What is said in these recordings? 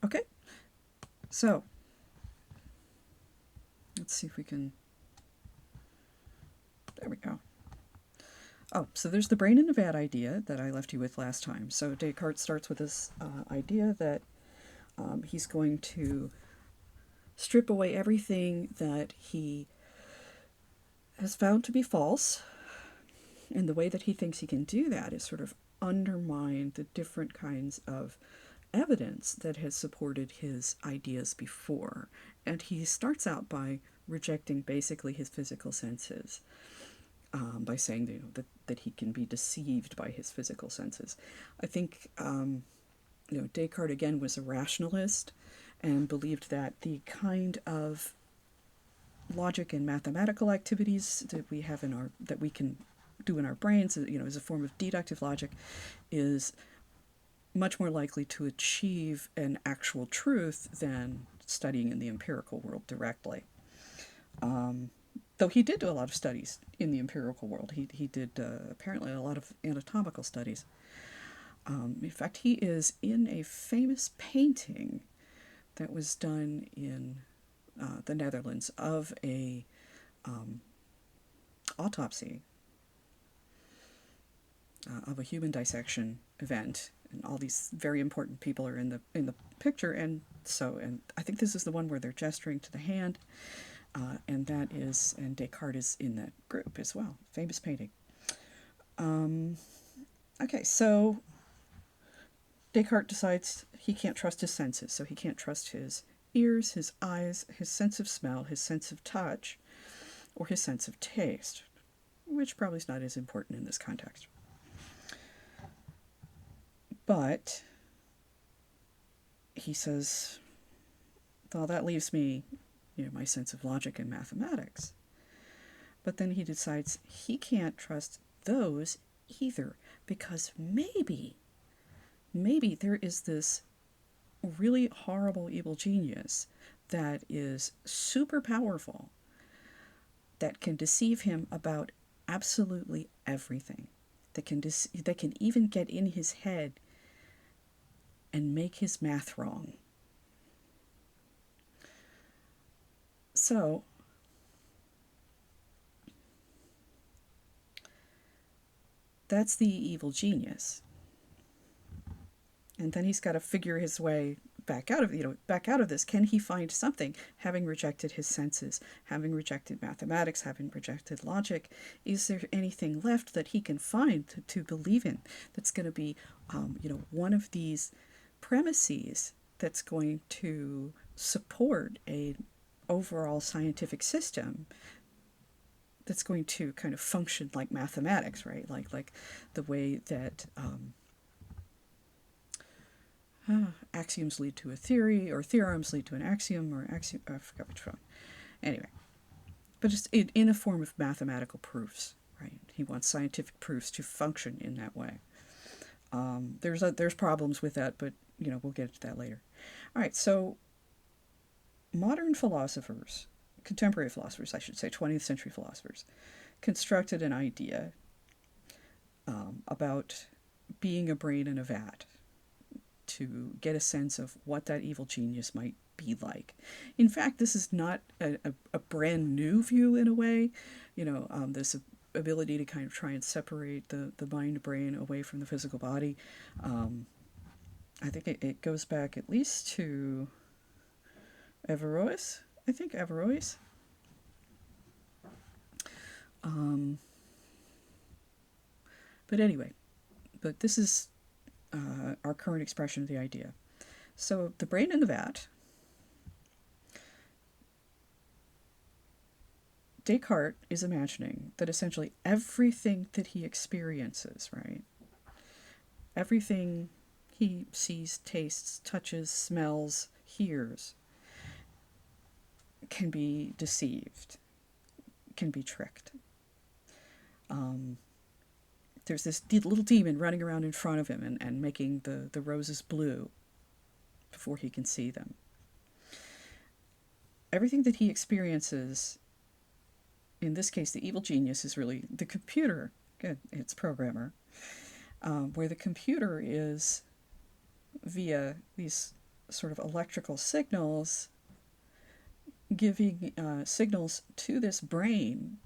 Okay, so let's see if we can. There we go. Oh, so there's the brain in a vat idea that I left you with last time. So Descartes starts with this idea that he's going to strip away everything that he has found to be false. And the way that he thinks he can do that is sort of undermine the different kinds of evidence that has supported his ideas before. And he starts out by rejecting basically his physical senses, by saying that he can be deceived by his physical senses. I think Descartes again was a rationalist and believed that the kind of logic and mathematical activities that we have that we can do in our brains, as a form of deductive logic, is much more likely to achieve an actual truth than studying in the empirical world directly. Though he did do a lot of studies in the empirical world. He did apparently a lot of anatomical studies. In fact, he is in a famous painting that was done in the Netherlands of a autopsy of a human dissection event, and all these very important people are in the picture, and I think this is the one where they're gesturing to the hand, and Descartes is in that group as well. Famous painting. Okay, so Descartes decides he can't trust his senses, so he can't trust his ears, his eyes, his sense of smell, his sense of touch, or his sense of taste, which probably is not as important in this context. But he says, well, that leaves me, my sense of logic and mathematics. But then he decides he can't trust those either, because maybe there is this really horrible evil genius that is super powerful, that can deceive him about absolutely everything, that can even get in his head and make his math wrong. So that's the evil genius. And then he's got to figure his way back out of this. Can he find something, having rejected his senses, having rejected mathematics, having rejected logic? Is there anything left that he can find to believe in that's going to be, one of these premises that's going to support a overall scientific system that's going to kind of function like mathematics, right? Like the way that axioms lead to a theory, or theorems lead to an axiom, or axiom, I forgot which one. Anyway, but just in a form of mathematical proofs, right? He wants scientific proofs to function in that way. There's problems with that, but we'll get into that later. All right, so modern philosophers, contemporary philosophers, I should say, 20th century philosophers, constructed an idea about being a brain in a vat, to get a sense of what that evil genius might be like. In fact, this is not a brand new view in a way. This ability to kind of try and separate the mind-brain away from the physical body. I think it goes back at least to Averroes. I think Averroes. But anyway, this is our current expression of the idea. So the brain in the vat, Descartes is imagining that essentially everything that he experiences, right? Everything he sees, tastes, touches, smells, hears, can be deceived, can be tricked. There's this little demon running around in front of him and making the roses blue before he can see them. Everything that he experiences, in this case the evil genius, is really the computer, its programmer, where the computer is, via these sort of electrical signals, giving signals to this brain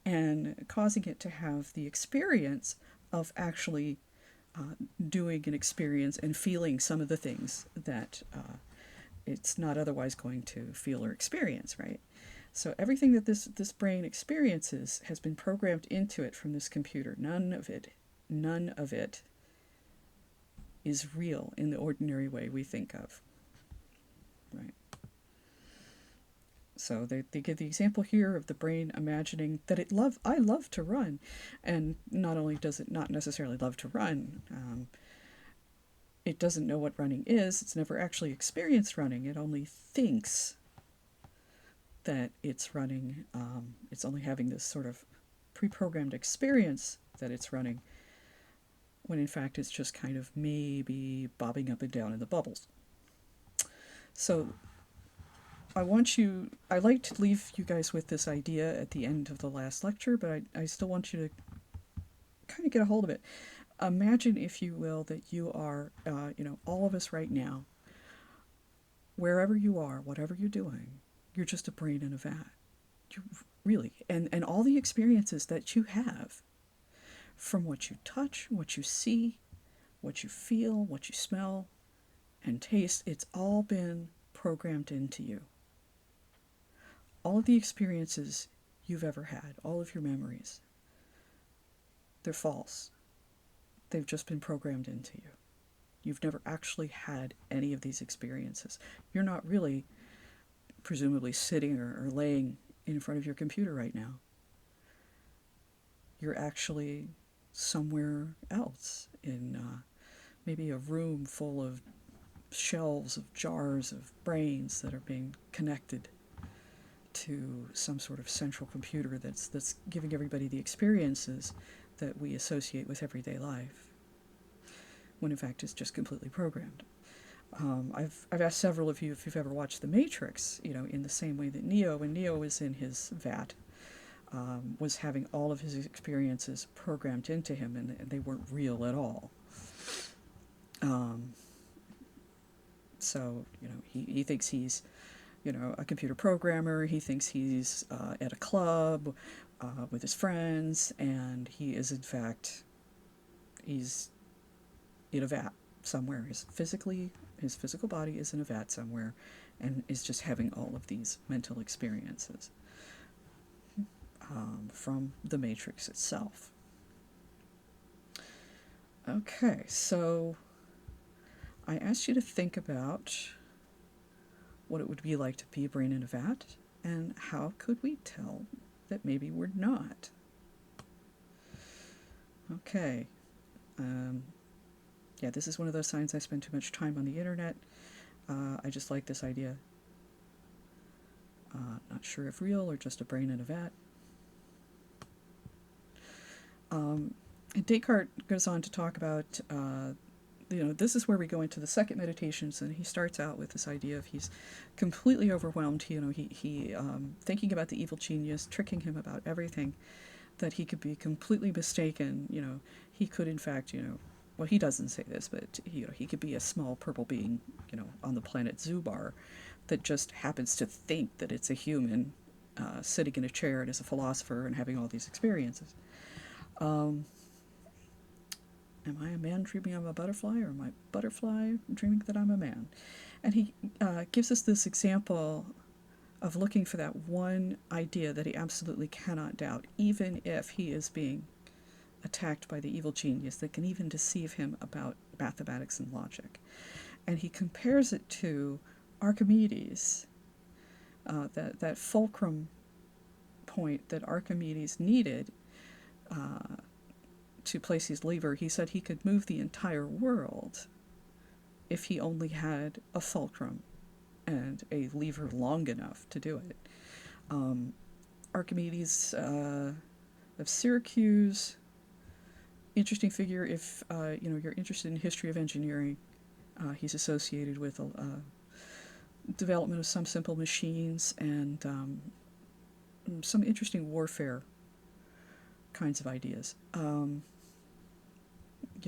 and causing it to have the experience of actually doing an experience and feeling some of the things that it's not otherwise going to feel or experience, right? So everything that this brain experiences has been programmed into it from this computer. None of it is real in the ordinary way we think of, right? So they give the example here of the brain imagining that I love to run, and not only does it not necessarily love to run, it doesn't know what running is. It's never actually experienced running. It only thinks that it's running. It's only having this sort of pre-programmed experience that it's running, when in fact it's just kind of maybe bobbing up and down in the bubbles. So I like to leave you guys with this idea at the end of the last lecture, but I still want you to kind of get a hold of it. Imagine, if you will, that you are, all of us right now, wherever you are, whatever you're doing, you're just a brain in a vat. Really. And all the experiences that you have, from what you touch, what you see, what you feel, what you smell and taste, it's all been programmed into you. All of the experiences you've ever had, all of your memories, they're false. They've just been programmed into you. You've never actually had any of these experiences. You're not really, presumably, sitting or laying in front of your computer right now. You're actually somewhere else, in maybe a room full of shelves of jars of brains that are being connected to some sort of central computer that's giving everybody the experiences that we associate with everyday life, when in fact it's just completely programmed. I've asked several of you if you've ever watched The Matrix, in the same way that when Neo was in his vat, was having all of his experiences programmed into him, and they weren't real at all. So, he thinks he's, a computer programmer. He thinks he's at a club with his friends, and he is, in fact, he's in a vat somewhere. His physical body is in a vat somewhere, and is just having all of these mental experiences from the Matrix itself. Okay, so I asked you to think about what it would be like to be a brain in a vat, and how could we tell that maybe we're not? Okay. Yeah, this is one of those signs I spend too much time on the internet. I just like this idea. Not sure if real or just a brain in a vat. Descartes goes on to talk about, this is where we go into the second meditations, and he starts out with this idea of he's completely overwhelmed. He thinking about the evil genius, tricking him about everything, that he could be completely mistaken. He could, in fact, well, he doesn't say this, but he could be a small purple being, on the planet Zubar, that just happens to think that it's a human sitting in a chair and is a philosopher and having all these experiences. Am I a man dreaming I'm a butterfly, or am I a butterfly dreaming that I'm a man? And he gives us this example of looking for that one idea that he absolutely cannot doubt, even if he is being attacked by the evil genius that can even deceive him about mathematics and logic. And he compares it to Archimedes, that fulcrum point that Archimedes needed to place his lever. He said he could move the entire world if he only had a fulcrum and a lever long enough to do it. Archimedes of Syracuse, interesting figure. If you're interested in history of engineering, he's associated with development of some simple machines and some interesting warfare kinds of ideas,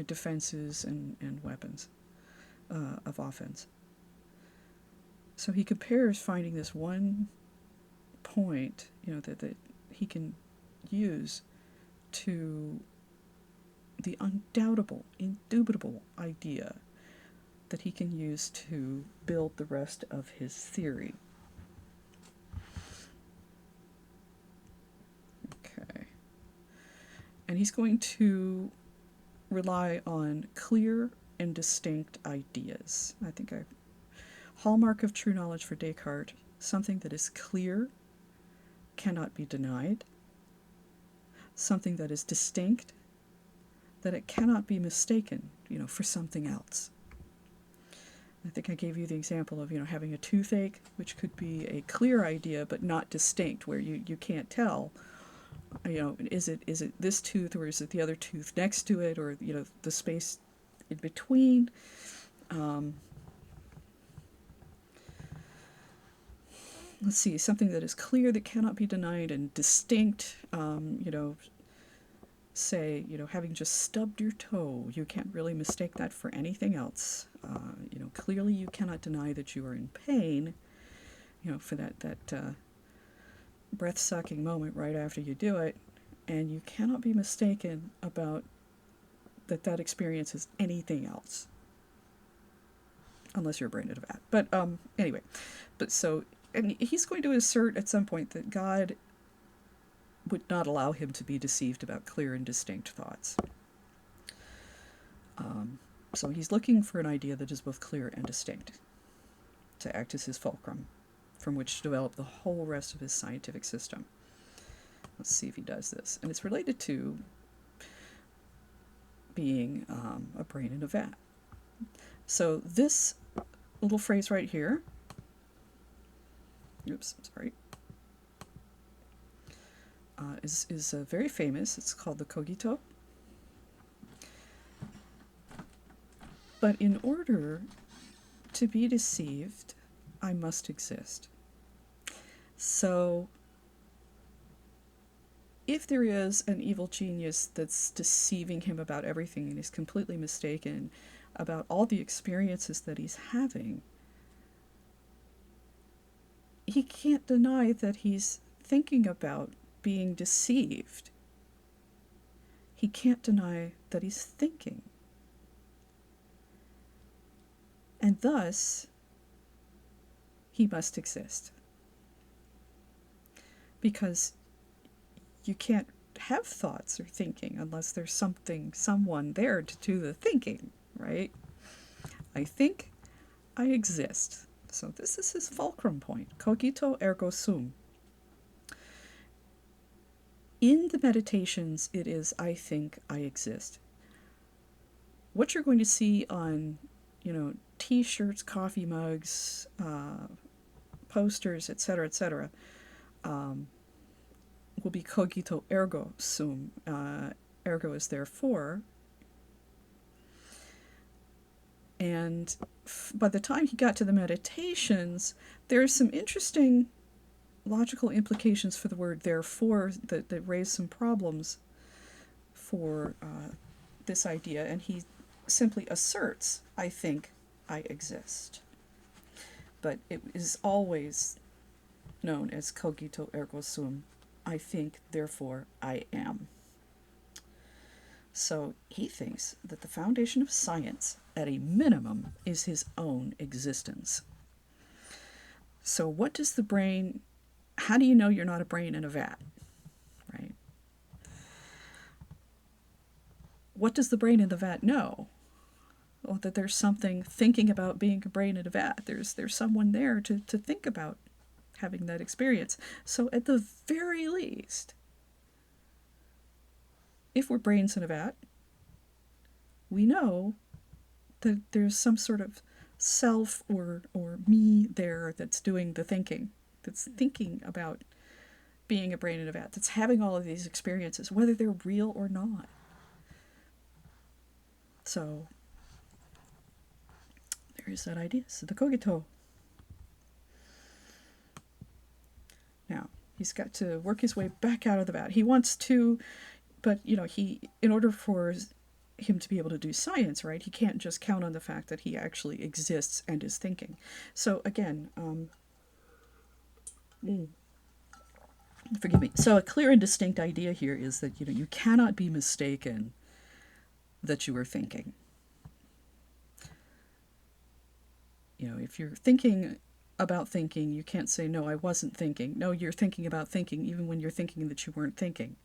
defenses and weapons of offense. So he compares finding this one point, that he can use to the undoubtable, indubitable idea that he can use to build the rest of his theory. Okay. And he's going to rely on clear and distinct ideas. I think hallmark of true knowledge for Descartes, something that is clear, cannot be denied, something that is distinct, that it cannot be mistaken, for something else. I think I gave you the example of, having a toothache, which could be a clear idea but not distinct, where you can't tell, is it this tooth, or is it the other tooth next to it, or, the space in between. Let's see, something that is clear, that cannot be denied, and distinct, say, having just stubbed your toe, you can't really mistake that for anything else. Clearly you cannot deny that you are in pain, for that breath-sucking moment right after you do it, and you cannot be mistaken about that experience is anything else. Unless you're a brain in a vat. But anyway, and he's going to assert at some point that God would not allow him to be deceived about clear and distinct thoughts. So he's looking for an idea that is both clear and distinct to act as his fulcrum from which to develop the whole rest of his scientific system. Let's see if he does this. And it's related to being a brain in a vat. So this little phrase right here, is very famous. It's called the cogito. But in order to be deceived, I must exist. So if there is an evil genius that's deceiving him about everything and he's completely mistaken about all the experiences that he's having, he can't deny that he's thinking about being deceived. He can't deny that he's thinking. And thus, he must exist. Because you can't have thoughts or thinking unless there's someone there to do the thinking, right? I think, I exist. So this is his fulcrum point. Cogito ergo sum. In the meditations, it is I think, I exist. What you're going to see on, T-shirts, coffee mugs, posters, etc., will be cogito ergo sum. Ergo is therefore. And by the time he got to the meditations, there's some interesting logical implications for the word therefore that raise some problems for this idea. And he simply asserts, I think, I exist. But it is always known as cogito ergo sum. I think, therefore, I am. So he thinks that the foundation of science, at a minimum, is his own existence. So what does the brain... How do you know you're not a brain in a vat? Right? What does the brain in the vat know? Well, that there's something thinking about being a brain in a vat. There's someone there to think about having that experience. So at the very least, if we're brains in a vat, we know that there's some sort of self or me there that's doing the thinking, that's thinking about being a brain in a vat, that's having all of these experiences, whether they're real or not. So there is that idea. So the cogito. Now, he's got to work his way back out of the vat. He wants to, but, in order for him to be able to do science, right? He can't just count on the fact that he actually exists and is thinking. So again, forgive me. So a clear and distinct idea here is that you cannot be mistaken that you are thinking. If you're thinking about thinking, you can't say, no, I wasn't thinking. No, you're thinking about thinking, even when you're thinking that you weren't thinking.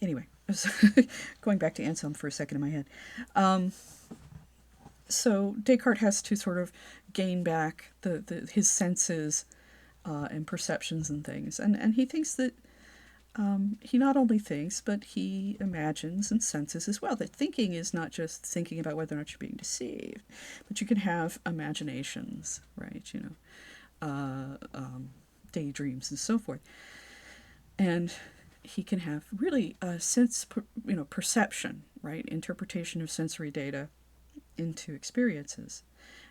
Anyway, going back to Anselm for a second in my head. So Descartes has to sort of gain back his senses and perceptions and things. And he thinks that he not only thinks, but he imagines and senses as well. That thinking is not just thinking about whether or not you're being deceived, but you can have imaginations, right? Daydreams and so forth. And he can have really a perception, right? Interpretation of sensory data into experiences.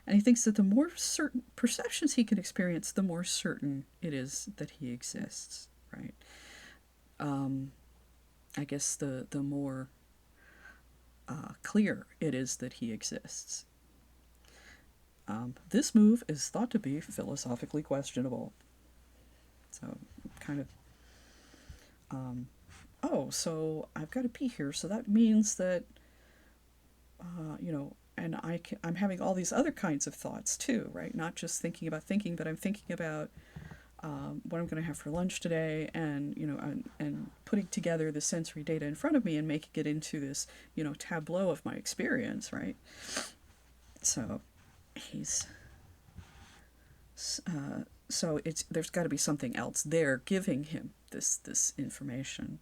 And he thinks that the more certain perceptions he can experience, the more certain it is that he exists, right? I guess the more clear it is that he exists. This move is thought to be philosophically questionable. So, kind of, so I've got to pee here, so that means that, and I'm having all these other kinds of thoughts too, right? Not just thinking about thinking, but I'm thinking about what I'm going to have for lunch today, and and putting together the sensory data in front of me and making it into this tableau of my experience, right? So he's so there's got to be something else there giving him this information,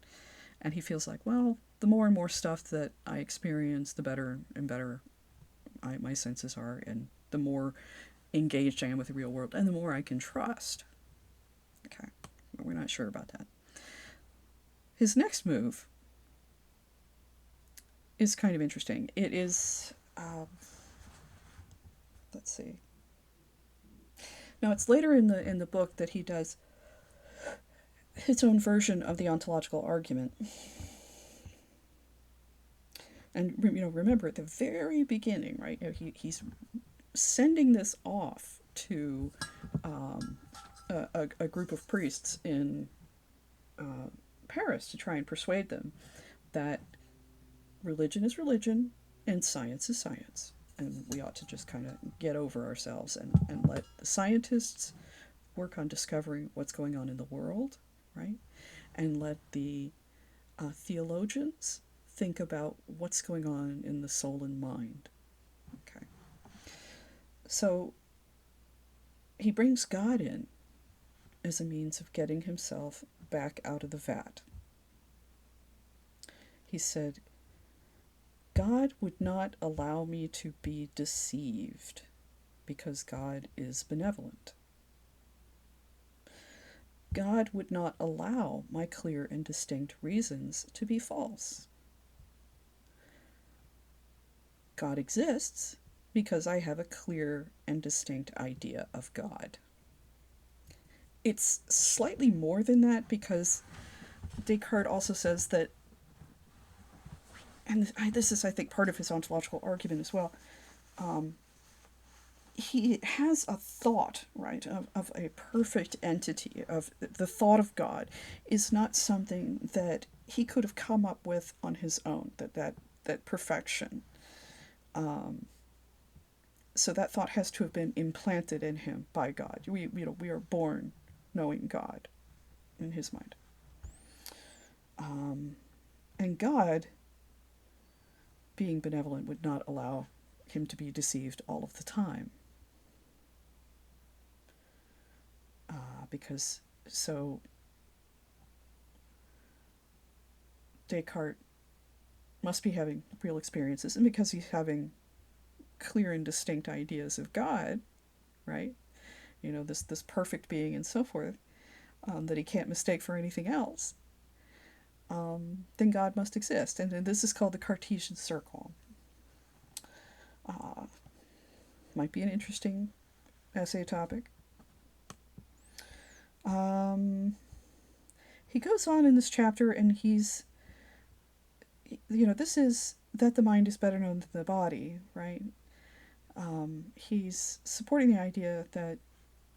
and he feels like, well, the more and more stuff that I experience, the better and better my senses are, and the more engaged I am with the real world, and the more I can trust. Okay, but we're not sure about that. His next move is kind of interesting. It is, let's see. Now, it's later in the book that he does his own version of the ontological argument. And remember at the very beginning, right? He's sending this off to a group of priests in Paris to try and persuade them that religion is religion and science is science. And we ought to just kind of get over ourselves and let the scientists work on discovering what's going on in the world, right? And let the theologians think about what's going on in the soul and mind. Okay. So he brings God in as a means of getting himself back out of the vat. He said, God would not allow me to be deceived because God is benevolent. God would not allow my clear and distinct reasons to be false. God exists because I have a clear and distinct idea of God. It's slightly more than that, because Descartes also says that, and this is, I think, part of his ontological argument as well, he has a thought, right, of a perfect entity, of the thought of God is not something that he could have come up with on his own, that perfection. So that thought has to have been implanted in him by God. We are born knowing God in his mind. And God, being benevolent, would not allow him to be deceived all of the time. Because so Descartes must be having real experiences, and because he's having clear and distinct ideas of God, right? This perfect being and so forth, that he can't mistake for anything else, then God must exist. And this is called the Cartesian circle. Might be an interesting essay topic. he goes on in this chapter, and this is that the mind is better known than the body, right? He's supporting the idea that,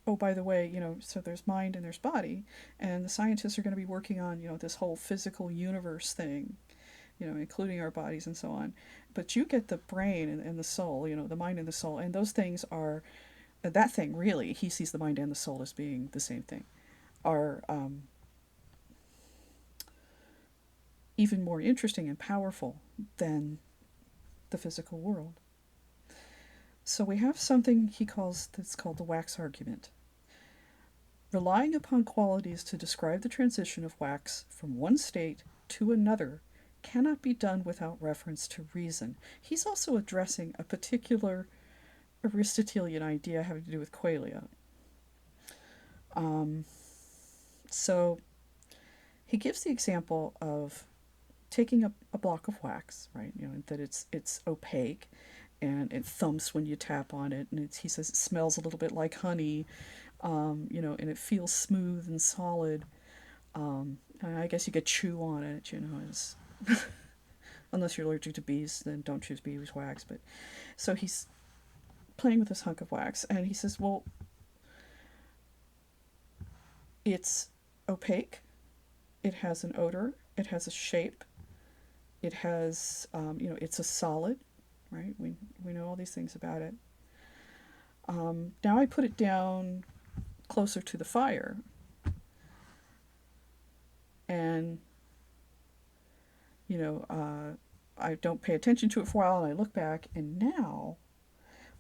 oh, by the way, so there's mind and there's body, and the scientists are going to be working on, this whole physical universe thing, including our bodies and so on. But you get the brain and the soul, the mind and the soul, and those things are, that thing really, he sees the mind and the soul as being the same thing, are even more interesting and powerful than the physical world. So we have something he calls, that's called the wax argument. Relying upon qualities to describe the transition of wax from one state to another cannot be done without reference to reason. He's also addressing a particular Aristotelian idea having to do with qualia. So he gives the example of taking a block of wax, right? That it's opaque, and it thumps when you tap on it, and he says it smells a little bit like honey, and it feels smooth and solid. And I guess you could chew on it, it's unless you're allergic to bees, then don't choose beeswax. But so he's playing with this hunk of wax, and he says, well, it's opaque, it has an odor, it has a shape, it has, it's a solid, right? We know all these things about it. Now I put it down closer to the fire, and I don't pay attention to it for a while, and I look back, and now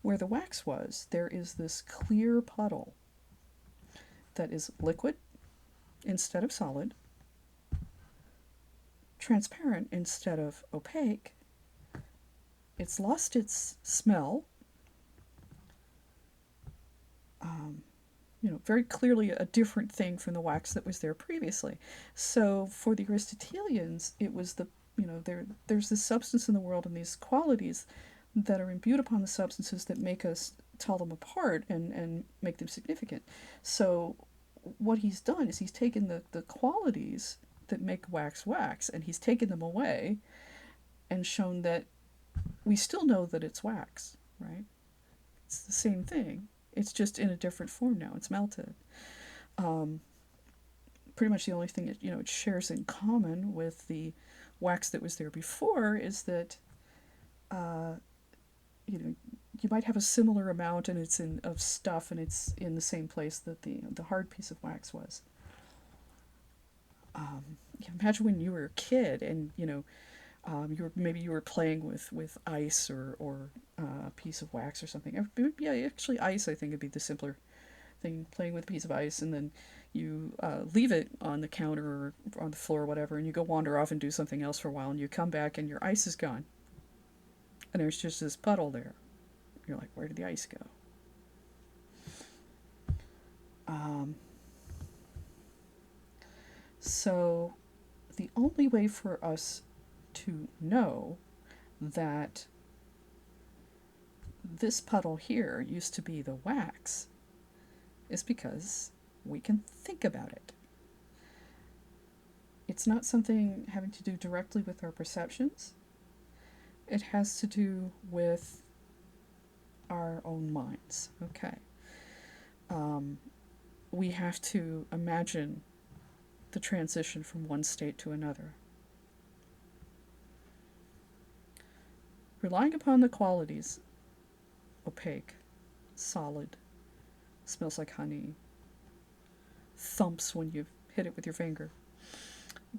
where the wax was, there is this clear puddle that is liquid instead of solid, transparent instead of opaque. It's lost its smell, very clearly a different thing from the wax that was there previously. So for the Aristotelians, it was there's this substance in the world and these qualities that are imbued upon the substances that make us tell them apart and make them significant. So what he's done is he's taken the qualities that make wax wax, and he's taken them away and shown that we still know that it's wax, right? It's the same thing. It's just in a different form now. It's melted. Pretty much the only thing it shares in common with the wax that was there before is that you might have a similar amount, and it's of stuff, and it's in the same place that the hard piece of wax was. Imagine when you were a kid, and you were playing with ice or a piece of wax or something. Yeah, actually, ice I think would be the simpler thing. Playing with a piece of ice, and then you leave it on the counter or on the floor or whatever, and you go wander off and do something else for a while, and you come back and your ice is gone, and there's just this puddle there. You're like, where did the ice go? So the only way for us to know that this puddle here used to be the wax is because we can think about it. It's not something having to do directly with our perceptions. It has to do with our own minds. Okay. We have to imagine the transition from one state to another. Relying upon the qualities, opaque, solid, smells like honey, thumps when you hit it with your finger.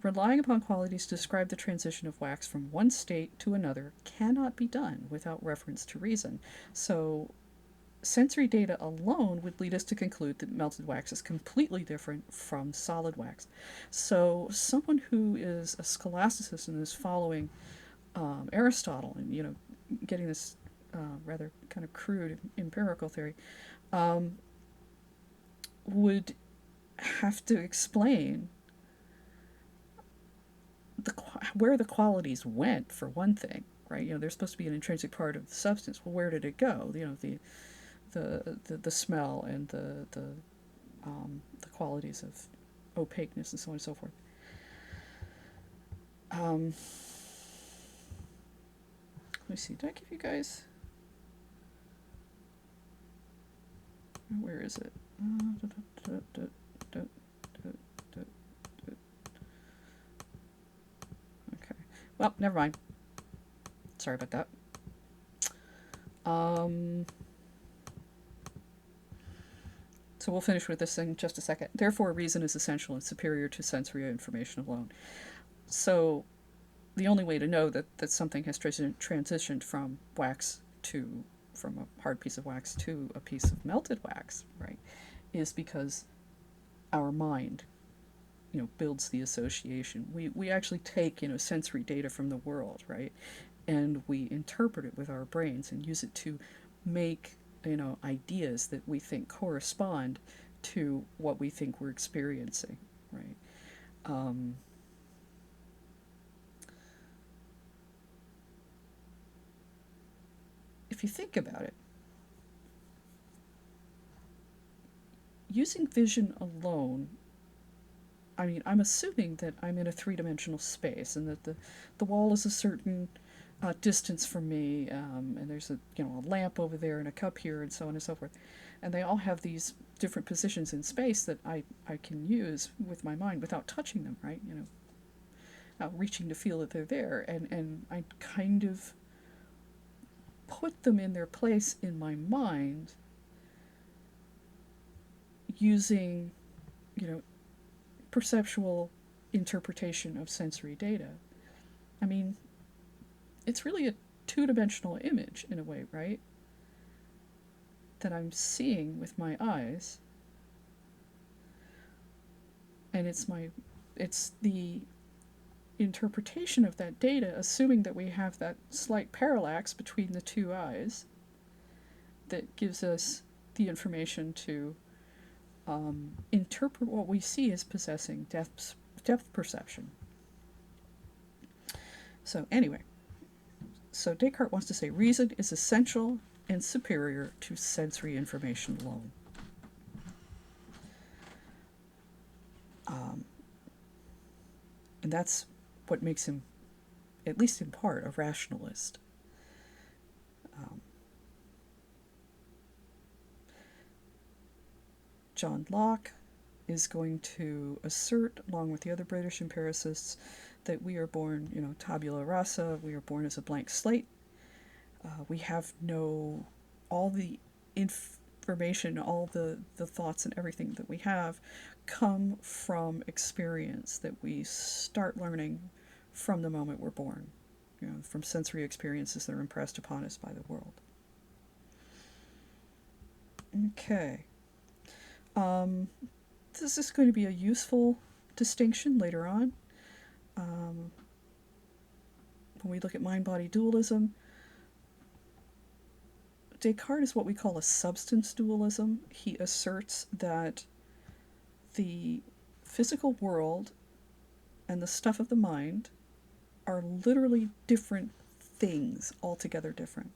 Relying upon qualities to describe the transition of wax from one state to another cannot be done without reference to reason. So sensory data alone would lead us to conclude that melted wax is completely different from solid wax. So someone who is a scholasticist and is following Aristotle and getting this rather kind of crude empirical theory would have to explain where the qualities went, for one thing, right? They're supposed to be an intrinsic part of the substance. Well, where did it go? The smell and the qualities of opaqueness and so on and so forth. Let me see, did I give you guys... Where is it? Okay. Well, never mind. Sorry about that. So we'll finish with this in just a second. Therefore, reason is essential and superior to sensory information alone. So the only way to know that something has transitioned from from a hard piece of wax to a piece of melted wax, right, is because our mind, builds the association. We actually take, sensory data from the world, right, and we interpret it with our brains and use it to make, ideas that we think correspond to what we think we're experiencing, right. If you think about it, using vision alone, I mean, I'm assuming that I'm in a three-dimensional space and that the wall is a certain distance from me, and there's a lamp over there and a cup here and so on and so forth, and they all have these different positions in space that I can use with my mind without touching them, right? Reaching to feel that they're there, and I kind of put them in their place in my mind using, perceptual interpretation of sensory data. I mean, it's really a two-dimensional image in a way, right? That I'm seeing with my eyes. And it's the interpretation of that data, assuming that we have that slight parallax between the two eyes, that gives us the information to interpret what we see as possessing depth perception. So anyway, so Descartes wants to say reason is essential and superior to sensory information alone. And that's what makes him, at least in part, a rationalist. John Locke is going to assert, along with the other British empiricists, that we are born, tabula rasa, we are born as a blank slate. We have all the information, all the thoughts and everything that we have come from experience that we start learning from the moment we're born, from sensory experiences that are impressed upon us by the world. Okay. This is going to be a useful distinction later on. When we look at mind-body dualism, Descartes is what we call a substance dualism. He asserts that the physical world and the stuff of the mind are literally different things, altogether different.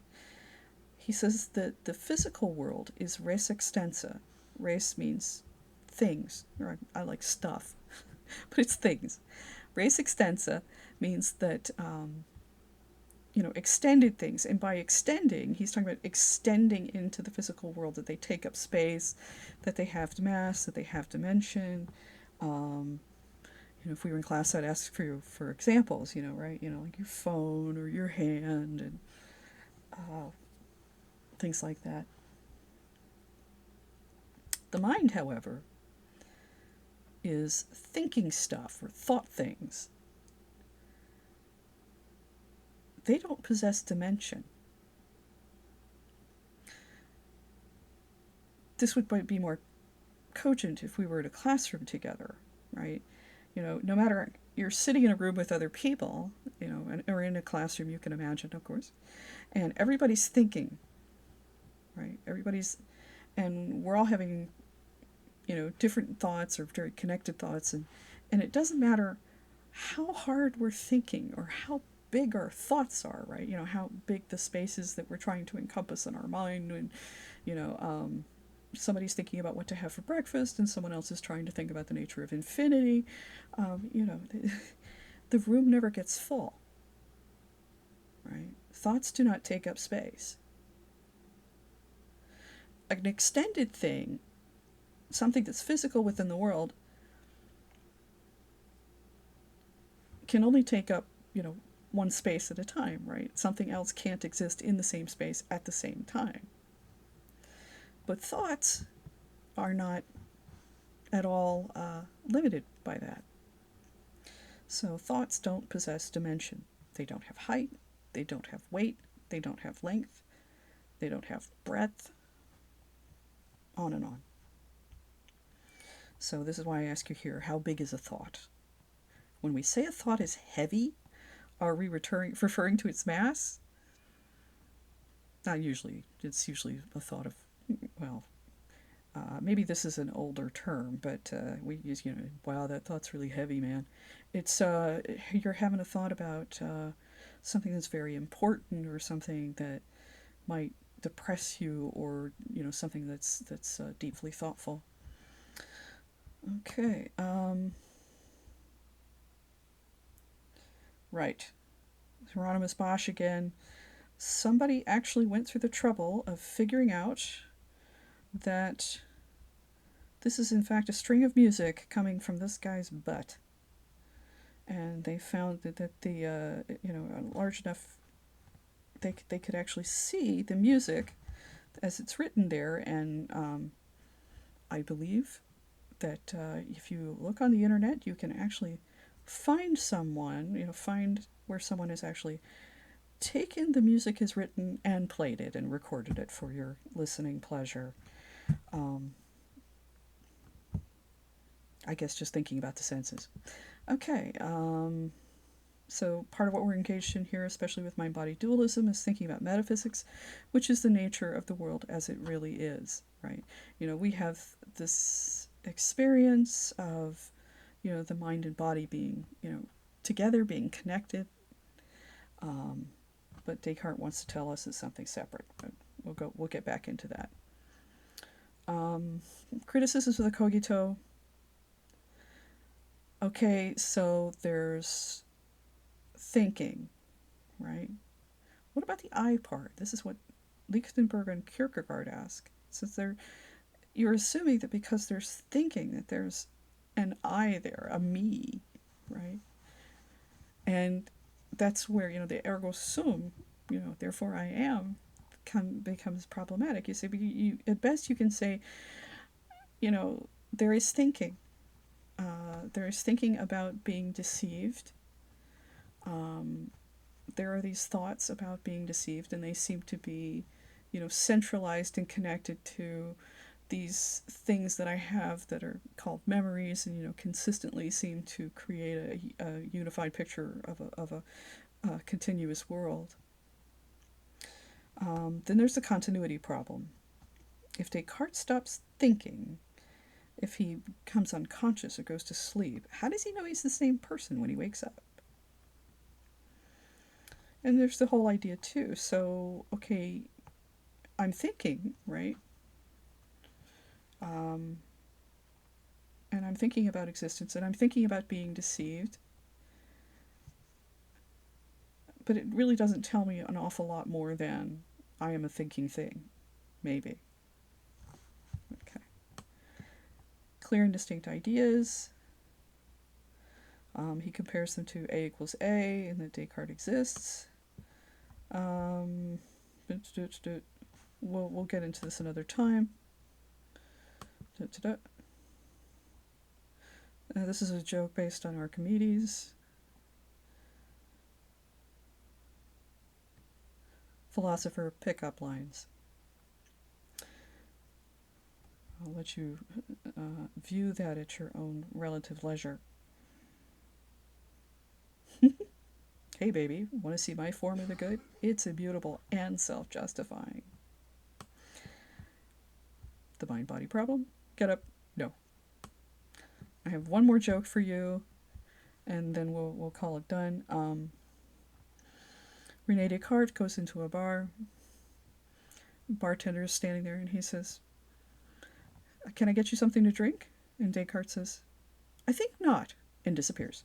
He says that the physical world is res extensa. Res means things, or I like stuff, but it's things. Res extensa means that, extended things. And by extending, he's talking about extending into the physical world, that they take up space, that they have mass, that they have dimension. If we were in class, I'd ask for examples, right? Like your phone or your hand and things like that. The mind, however, is thinking stuff or thought things. They don't possess dimension. This would be more cogent if we were in a classroom together, right? No matter, you're sitting in a room with other people, or in a classroom, you can imagine, of course, and everybody's thinking, right? And we're all having, different thoughts or very connected thoughts, and it doesn't matter how hard we're thinking or how big our thoughts are, right? How big the space is that we're trying to encompass in our mind, and, somebody's thinking about what to have for breakfast and someone else is trying to think about the nature of infinity. the room never gets full, right? Thoughts do not take up space. An extended thing, something that's physical within the world, can only take up, one space at a time, right? Something else can't exist in the same space at the same time. But thoughts are not at all limited by that. So thoughts don't possess dimension. They don't have height, they don't have weight, they don't have length, they don't have breadth, on and on. So this is why I ask you here, how big is a thought? When we say a thought is heavy, are we referring to its mass? Not usually. It's usually a thought of, well, maybe this is an older term, but we use, wow, that thought's really heavy, man. It's, you're having a thought about something that's very important, or something that might depress you, or, something that's deeply thoughtful. Okay. Right. Hieronymus Bosch again. Somebody actually went through the trouble of figuring out that this is in fact a string of music coming from this guy's butt. And they found that the, large enough, they could actually see the music as it's written there. And I believe that if you look on the internet, you can actually find someone, find where someone has actually taken the music as written and played it and recorded it for your listening pleasure. I guess just thinking about the senses. Okay, so part of what we're engaged in here, especially with mind-body dualism, is thinking about metaphysics, which is the nature of the world as it really is, right? We have this experience of, the mind and body being, together, being connected. But Descartes wants to tell us it's something separate. But we'll get back into that. Criticisms of the cogito. Okay, so there's thinking, right? What about the I part? This is what Lichtenberg and Kierkegaard ask. Since you're assuming that because there's thinking, that there's an I there, a me, right? And that's where, the ergo sum, therefore I am, becomes problematic. You say, at best you can say, there is thinking. There is thinking about being deceived. There are these thoughts about being deceived, and they seem to be, centralized and connected to these things that I have that are called memories, and, consistently seem to create a unified picture of a continuous world. Then there's the continuity problem. If Descartes stops thinking, if he becomes unconscious or goes to sleep, how does he know he's the same person when he wakes up? And there's the whole idea too. So, okay, I'm thinking, right? And I'm thinking about existence, and I'm thinking about being deceived. But it really doesn't tell me an awful lot more than I am a thinking thing. Maybe. Okay. Clear and distinct ideas. He compares them to A equals A, and that Descartes exists. We'll get into this another time. This is a joke based on Archimedes. Philosopher pickup lines. I'll let you view that at your own relative leisure. Hey baby, want to see my form of the good? It's immutable and self-justifying. The mind-body problem? Get up. No. I have one more joke for you, and then we'll call it done. René Descartes goes into a bar. Bartender is standing there, and he says, "Can I get you something to drink?" And Descartes says, "I think not," and disappears.